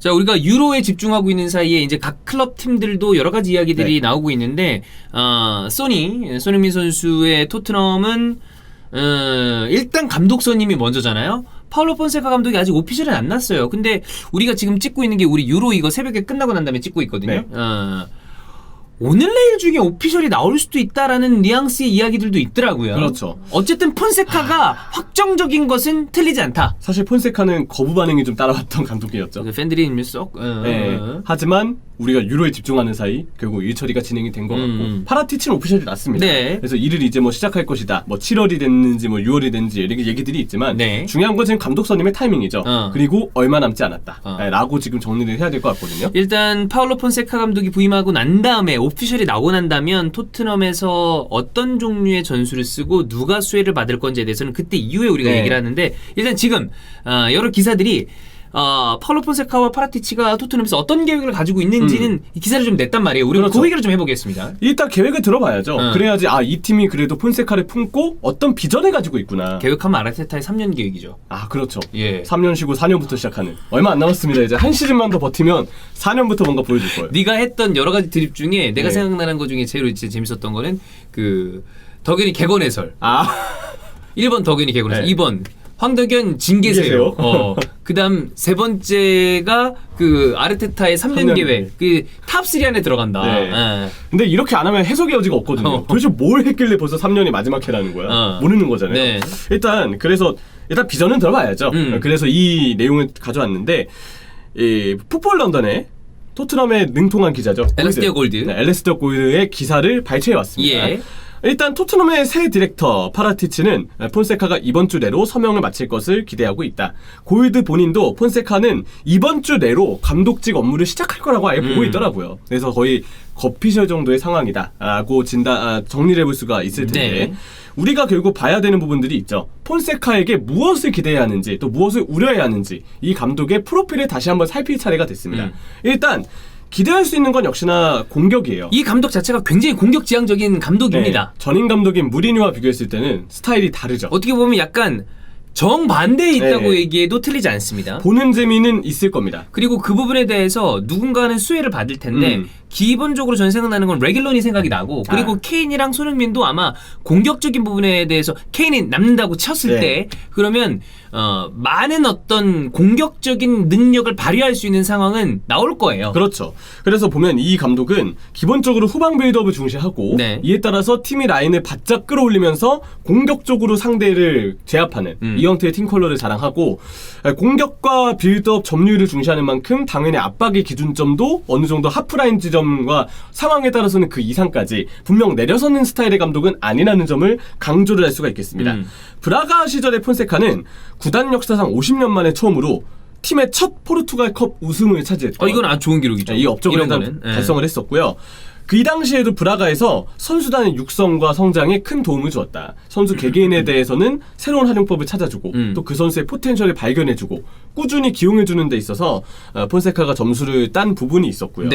자, 우리가 유로에 집중하고 있는 사이에 이제 각 클럽 팀들도 여러 가지 이야기들이 나오고 있는데, 손흥민 선수의 토트넘은, 일단 감독 선임이 먼저잖아요? 파울로 폰세카 감독이 아직 오피셜은 안 났어요. 근데 우리가 지금 찍고 있는 게 우리 유로 이거 새벽에 끝나고 난 다음에 찍고 있거든요. 네. 오늘 내일 중에 오피셜이 나올 수도 있다라는 뉘앙스의 이야기들도 있더라고요. 그렇죠. 어쨌든 폰세카가 확정적인 것은 틀리지 않다. 사실 폰세카는 거부 반응이 좀 따라왔던 감독이었죠. 팬들이 쏙. 네. 하지만 우리가 유로에 집중하는 사이 결국 일 처리가 진행이 된 것 같고 파라티치는 오피셜이 났습니다. 네. 그래서 일을 이제 뭐 시작할 것이다. 뭐 7월이 됐는지 뭐 6월이 됐는지 이렇게 얘기들이 있지만 네. 중요한 건 지금 감독 선임의 타이밍이죠. 그리고 얼마 남지 않았다. 네, 라고 지금 정리를 해야 될 것 같거든요. 일단 파울로 폰세카 감독이 부임하고 난 다음에 오피셜이 나오고 난다면 토트넘에서 어떤 종류의 전술을 쓰고 누가 수혜를 받을 건지에 대해서는 그때 이후에 우리가 얘기를 하는데 일단 지금 여러 기사들이 파울로 폰세카와 파라티치가 토트넘에서 어떤 계획을 가지고 있는지는 이 기사를 좀 냈단 말이에요. 우리가 그렇죠. 그 얘기를 좀 해보겠습니다. 일단 계획을 들어봐야죠. 그래야지 이 팀이 그래도 폰세카를 품고 어떤 비전을 가지고 있구나. 계획하면 아르테타의 3년 계획이죠. 그렇죠. 예. 3년 쉬고 4년부터 시작하는. 얼마 안 남았습니다. 이제 한 시즌만 더 버티면 4년부터 뭔가 보여줄 거예요. 네가 했던 여러 가지 드립 중에 내가 생각나는 것 중에 제일 재밌었던 거는 그 덕현이 객원 해설. 1번 덕현이 객원 해설. 2번 황덕현 징계세요. 그다음 세 번째가 그 아르테타의 3년 계획. 그 탑3 안에 들어간다. 근데 이렇게 안 하면 해석의 여지가 없거든요. 도대체 뭘 했길래 벌써 3년이 마지막 해라는 거야? 모르는 거잖아요. 네. 일단 비전은 들어봐야죠. 그래서 이 내용을 가져왔는데 풋볼 런던에 토트넘의 능통한 기자죠. 엘레스티어 골드. 네, 엘레스티어 골드의 기사를 발췌해 왔습니다. 일단 토트넘의 새 디렉터 파라티치는 폰세카가 이번 주 내로 서명을 마칠 것을 기대하고 있다. 골드 본인도 폰세카는 이번 주 내로 감독직 업무를 시작할 거라고 아예 보고 있더라고요. 그래서 거의 거피셜 정도의 상황이다라고 정리를 해볼 수가 있을 텐데 우리가 결국 봐야 되는 부분들이 있죠. 폰세카에게 무엇을 기대해야 하는지 또 무엇을 우려해야 하는지 이 감독의 프로필을 다시 한번 살필 차례가 됐습니다. 일단 기대할 수 있는 건 역시나 공격이에요. 이 감독 자체가 굉장히 공격지향적인 감독입니다. 전임 감독인 무리뉴와 비교했을 때는 스타일이 다르죠. 어떻게 보면 약간 정반대에 있다고 얘기해도 틀리지 않습니다. 보는 재미는 있을 겁니다. 그리고 그 부분에 대해서 누군가는 수혜를 받을 텐데 기본적으로 전 생각나는 건 레길론이 생각이 나고 그리고 케인이랑 손흥민도 아마 공격적인 부분에 대해서 케인이 남는다고 쳤을 때 그러면 많은 어떤 공격적인 능력을 발휘할 수 있는 상황은 나올 거예요. 그렇죠. 그래서 보면 이 감독은 기본적으로 후방 빌드업을 중시하고 이에 따라서 팀의 라인을 바짝 끌어올리면서 공격적으로 상대를 제압하는 이 형태의 팀 컬러를 자랑하고 공격과 빌드업 점유율을 중시하는 만큼 당연히 압박의 기준점도 어느 정도 하프라인 지점과 상황에 따라서는 그 이상까지 분명 내려서는 스타일의 감독은 아니라는 점을 강조를 할 수가 있겠습니다. 브라가 시절의 폰세카는 구단 역사상 50년 만에 처음으로 팀의 첫 포르투갈컵 우승을 차지했죠. 이건 아주 좋은 기록이죠. 이 업적을 달성을 했었고요. 그 당시에도 브라가에서 선수단의 육성과 성장에 큰 도움을 주었다. 선수 개개인에 대해서는 새로운 활용법을 찾아주고 또 그 선수의 포텐셜을 발견해주고 꾸준히 기용해주는 데 있어서 폰세카가 점수를 딴 부분이 있었고요.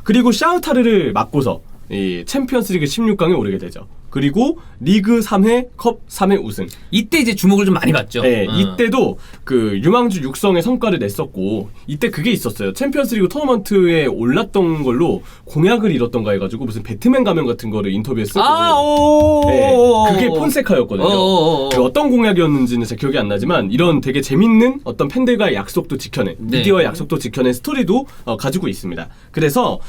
그리고 샤우타르를 맡고서 이 챔피언스리그 16강에 오르게 되죠. 그리고 리그 3회, 컵 3회 우승. 이때 이제 주목을 좀 많이 받죠. 이때도 그 유망주 육성의 성과를 냈었고 이때 그게 있었어요. 챔피언스리그 토너먼트에 올랐던 걸로 공약을 이뤘던가 해가지고 무슨 배트맨 가면 같은 거를 인터뷰에 쓰고 그게 폰세카였거든요. 어떤 공약이었는지는 제 기억이 안 나지만 이런 되게 재밌는 어떤 팬들과의 약속도 지켜낸 미디어의 약속도 지켜낸 스토리도 가지고 있습니다. 그래서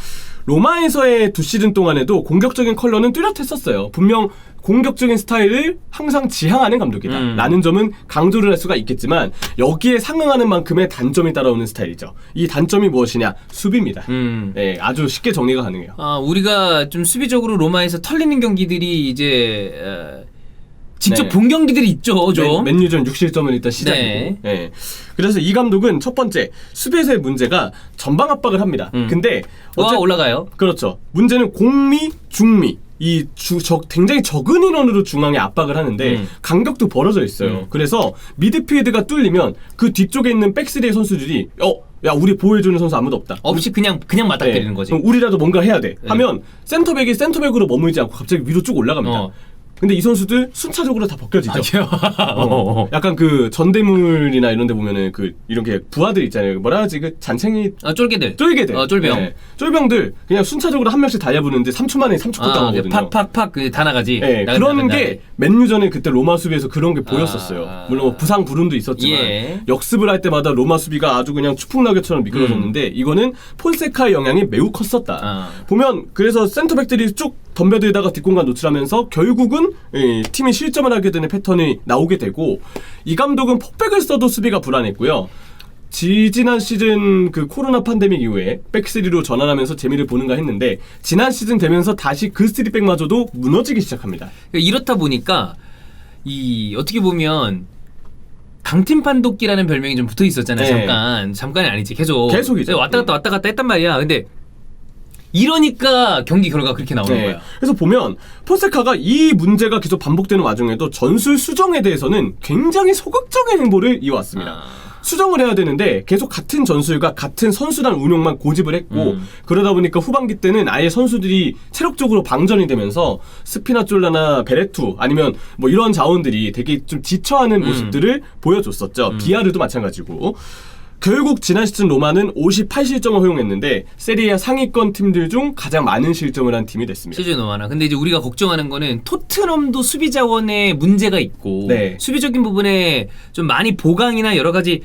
로마에서의 2시즌 동안에도 공격적인 컬러는 뚜렷했었어요. 분명 공격적인 스타일을 항상 지향하는 감독이다 라는 점은 강조를 할 수가 있겠지만 여기에 상응하는 만큼의 단점이 따라오는 스타일이죠. 이 단점이 무엇이냐? 수비입니다. 아주 쉽게 정리가 가능해요. 우리가 좀 수비적으로 로마에서 털리는 경기들이 이제 직접 본 경기들이 있죠. 맨유전 6실점은 일단 시작이고 그래서 이 감독은 첫 번째 수비에서의 문제가 전방 압박을 합니다. 근데 올라가요. 그렇죠. 문제는 공미, 중미 굉장히 적은 인원으로 중앙에 압박을 하는데 간격도 벌어져 있어요. 그래서 미드필드가 뚫리면 그 뒤쪽에 있는 백스리의 선수들이 야 우리 보호해주는 선수 아무도 없다. 없이 그냥 맞닥뜨리는 거지. 우리라도 뭔가 해야 돼. 하면 센터백이 센터백으로 머물지 않고 갑자기 위로 쭉 올라갑니다. 근데 이 선수들 순차적으로 다 벗겨지죠. 아, 약간 그 전대물이나 이런 데 보면은 그 이렇게 부하들 있잖아요. 뭐라 하지? 그 잔챙이 쫄개들. 쫄개들. 쫄병. 네. 쫄병들 그냥 순차적으로 한 명씩 달려보는데 3초 만에 3초 당하거든요. 팍팍팍 다 나가지. 네, 그런 게 맨유전에 그때 로마 수비에서 그런 게 보였었어요. 물론 뭐 부상 불운도 있었지만 예. 역습을 할 때마다 로마 수비가 아주 그냥 추풍낙엽처럼 미끄러졌는데 이거는 폰세카의 영향이 매우 컸었다. 보면 그래서 센터백들이 쭉 덤벼들다가 뒷공간 노출하면서 결국은 팀이 실점을 하게 되는 패턴이 나오게 되고 이 감독은 폭백을 써도 수비가 불안했고요. 지난 시즌 그 코로나 팬데믹 이후에 백3로 전환하면서 재미를 보는가 했는데 지난 시즌 되면서 다시 그 3백마저도 무너지기 시작합니다. 이렇다 보니까 이 어떻게 보면 강팀 판독기라는 별명이 좀 붙어 있었잖아요. 네. 잠깐이 아니지. 계속이죠. 왔다 갔다 했단 말이야. 근데 이러니까 경기 결과가 그렇게 나오는 거야. 그래서 보면 폰세카가 이 문제가 계속 반복되는 와중에도 전술 수정에 대해서는 굉장히 소극적인 행보를 이어왔습니다. 수정을 해야 되는데 계속 같은 전술과 같은 선수단 운용만 고집을 했고 그러다 보니까 후반기 때는 아예 선수들이 체력적으로 방전이 되면서 스피나졸라나 베레투 아니면 뭐 이런 자원들이 되게 좀 지쳐하는 모습들을 보여줬었죠. 비아르도 마찬가지고. 결국 지난 시즌 로마는 58실점을 허용했는데 세리아 상위권 팀들 중 가장 많은 실점을 한 팀이 됐습니다. 실점이 너무 많아. 근데 이제 우리가 걱정하는 거는 토트넘도 수비 자원에 문제가 있고 수비적인 부분에 좀 많이 보강이나 여러 가지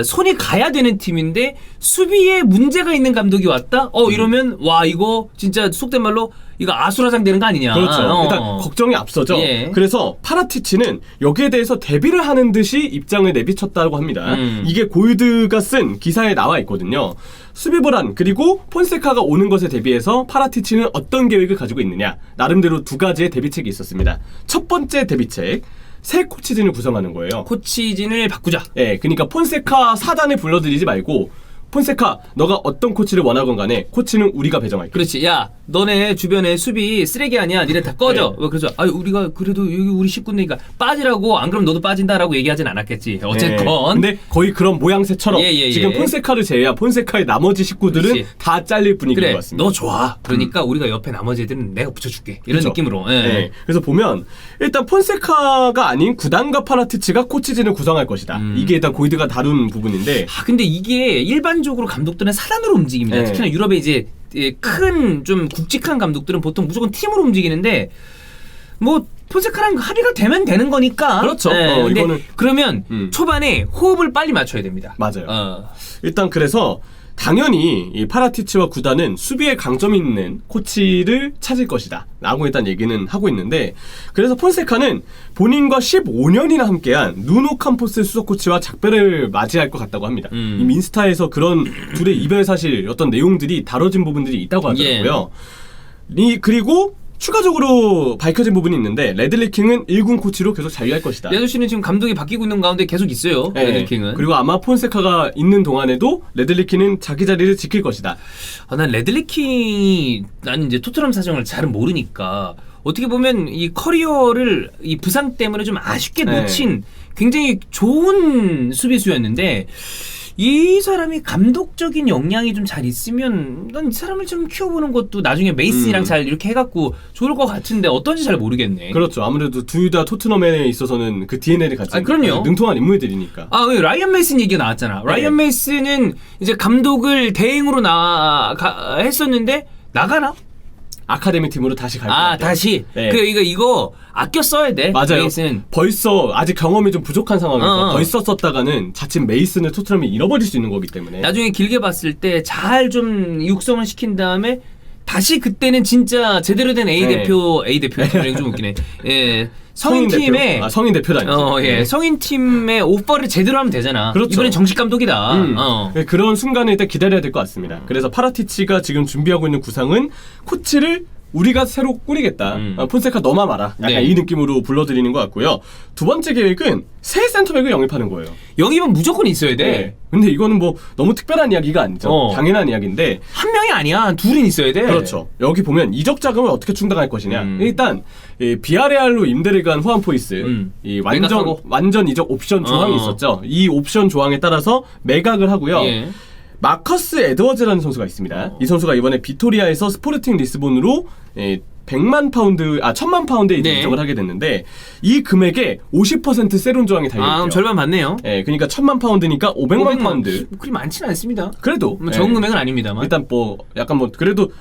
손이 가야 되는 팀인데 수비에 문제가 있는 감독이 왔다? 이러면 와 이거 진짜 속된 말로 이거 아수라장 되는 거 아니냐. 그렇죠. 일단 걱정이 앞서죠. 그래서 파라티치는 여기에 대해서 대비를 하는 듯이 입장을 내비쳤다고 합니다. 이게 골드가 쓴 기사에 나와 있거든요. 수비 불안 그리고 폰세카가 오는 것에 대비해서 파라티치는 어떤 계획을 가지고 있느냐. 나름대로 두 가지의 대비책이 있었습니다. 첫 번째 대비책. 새 코치진을 구성하는 거예요. 코치진을 바꾸자. 그러니까 폰세카 사단을 불러들이지 말고 폰세카 너가 어떤 코치를 원하건 간에 코치는 우리가 배정할게. 그렇지. 야 너네 주변에 수비 쓰레기 아니야. 니네 다 꺼져. 그래서 우리가 그래도 여기 우리 식구니까 빠지라고 안 그럼 너도 빠진다라고 얘기하진 않았겠지. 어쨌건. 근데 거의 그런 모양새처럼 지금 폰세카를 제외한 폰세카의 나머지 식구들은 다 잘릴 분위기인 것 같습니다. 너 좋아. 그러니까 우리가 옆에 나머지 애들은 내가 붙여줄게. 이런 느낌으로. 그래서 보면 일단 폰세카가 아닌 구단과 파라티치가 코치진을 구성할 것이다. 이게 일단 고이드가 다룬 부분인데. 근데 이게 일반적으로 감독들은 사단으로 움직입니다. 특히나 유럽의 이제 큰 좀 굵직한 감독들은 보통 무조건 팀으로 움직이는데 뭐 폰세카랑 합의가 되면 되는 거니까. 그렇죠. 근데 이거는 그러면 초반에 호흡을 빨리 맞춰야 됩니다. 맞아요. 일단 그래서 당연히 이 파라티치와 구단은 수비에 강점이 있는 코치를 찾을 것이다 라고 일단 얘기는 하고 있는데 그래서 폰세카는 본인과 15년이나 함께한 누노 캠포스 수석 코치와 작별을 맞이할 것 같다고 합니다. 이 민스타에서 그런 둘의 이별 사실 어떤 내용들이 다뤄진 부분들이 있다고 하더라고요. 그리고 추가적으로 밝혀진 부분이 있는데 레들리킹은 1군 코치로 계속 자유할 것이다. 이 아저씨는 지금 감독이 바뀌고 있는 가운데 계속 있어요. 레들리킹은. 그리고 아마 폰세카가 있는 동안에도 레들리킹은 자기 자리를 지킬 것이다. 난 레들리킹이 나는 이제 토트넘 사정을 잘은 모르니까 어떻게 보면 이 커리어를 이 부상 때문에 좀 아쉽게 놓친 굉장히 좋은 수비수였는데 이 사람이 감독적인 역량이 좀 잘 있으면 난 이 사람을 좀 키워보는 것도 나중에 메이슨이랑 잘 이렇게 해갖고 좋을 것 같은데 어떤지 잘 모르겠네. 그렇죠. 아무래도 둘 다 토트넘에 있어서는 그 DNA를 가진 능통한 인물들이니까. 라이언 메이슨 얘기가 나왔잖아. 라이언 메이슨은 이제 감독을 대행으로 했었는데 나가나? 아카데미 팀으로 다시 갈 거예요. 다시. 이거 아껴 써야 돼. 맞아요. 메이슨. 벌써 아직 경험이 좀 부족한 상황에서 벌써 썼다가는 자칫 메이슨을 토트넘이 잃어버릴 수 있는 거기 때문에. 나중에 길게 봤을 때 잘 좀 육성을 시킨 다음에 다시 그때는 진짜 제대로 된 A 대표 좀 웃기네. 성인 팀에 성인 대표다. 성인 팀의 오퍼를 제대로 하면 되잖아. 그렇죠. 이번엔 정식 감독이다. 그런 순간을 일단 기다려야 될 것 같습니다. 그래서 파라티치가 지금 준비하고 있는 구상은 코치를 우리가 새로 꾸리겠다. 폰세카 너만 와라. 약간 이 느낌으로 불러드리는 것 같고요. 두 번째 계획은 새 센터백을 영입하는 거예요. 영입은 무조건 있어야 돼. 근데 이거는 뭐 너무 특별한 이야기가 아니죠. 당연한 이야기인데 한 명이 아니야. 둘은 있어야 돼. 그렇죠. 여기 보면 이적 자금을 어떻게 충당할 것이냐. 일단 비아레알로 임대를 간 후안 포이스 이 완전 이적 옵션 조항이 있었죠. 이 옵션 조항에 따라서 매각을 하고요. 마커스 에드워즈라는 선수가 있습니다. 이 선수가 이번에 비토리아에서 스포르팅 리스본으로 100만 파운드, 1000만 파운드에 이제 네. 인정을 하게 됐는데 이 금액에 50% 세론 조항이 달려있대요. 그럼 절반 받네요. 예, 그러니까 1000만 파운드니까 500만 파운드. 그리 많지는 않습니다. 그래도 뭐 적은 예. 금액은 아닙니다만. 일단 뭐 약간 뭐 그래도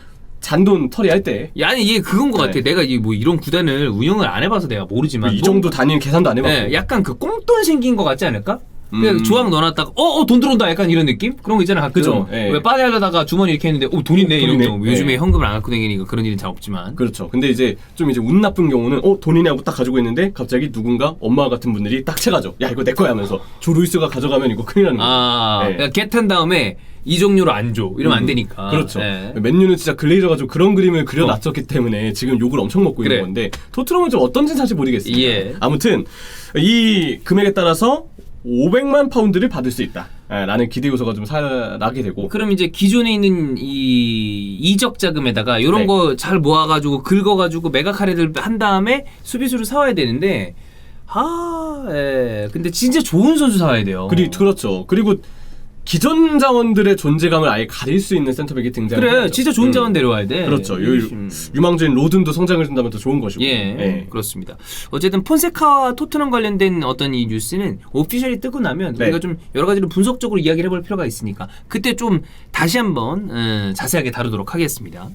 잔돈 처리할 때. 야, 아니 이게 그건 것 네. 같아. 내가 뭐 이런 구단을 운영을 안 해봐서 내가 모르지만 이 정도 단위는 계산도 안 해봤고. 네, 약간 그 꽁돈 생긴 것 같지 않을까? 그냥 음. 조항 넣어놨다가 돈 들어온다 약간 이런 느낌? 그런 거 있잖아 가끔. 그죠, 예. 왜 빠져하려다가 주머니 이렇게 했는데 돈 있네 이런 돈이네. 경우. 요즘에 예. 현금을 안 갖고 다니니까 그런 일은 잘 없지만. 그렇죠. 근데 이제 좀 이제 운 나쁜 경우는 돈이네 하고 딱 가지고 있는데 갑자기 누군가 엄마 같은 분들이 딱 채가죠. 야 이거 내 거야 하면서 조 루이스가 가져가면 이거 큰일 나는 거예요. 네. 그러니까 겟한 다음에 이 종류로 안 줘. 이러면 안 되니까. 그렇죠. 예. 맨유는 진짜 글레이저가 좀 그런 그림을 그려놨었기 때문에 지금 욕을 엄청 먹고 그래. 있는 건데 토트넘은 좀 어떤지 사실 모르겠습니다. 예. 아무튼 이 금액에 따라서 500만 파운드를 받을 수 있다. 라는 기대 요소가 좀 나게 되고. 그럼 이제 기존에 있는 이 이적 자금에다가 이런 네. 거 잘 모아가지고 긁어가지고 매각 할애를 한 다음에 수비수를 사와야 되는데 근데 진짜 좋은 선수 사와야 돼요. 그렇죠. 그리고 기존 자원들의 존재감을 아예 가릴 수 있는 센터백이 등장해요. 그래, 진짜 좋은 자원 데려와야 돼. 그렇죠. 유망주인 로든도 성장을 준다면 더 좋은 것이고. 예, 그렇습니다. 어쨌든 폰세카와 토트넘 관련된 어떤 이 뉴스는 오피셜이 뜨고 나면 네. 우리가 좀 여러 가지로 분석적으로 이야기를 해볼 필요가 있으니까 그때 좀 다시 한번 자세하게 다루도록 하겠습니다.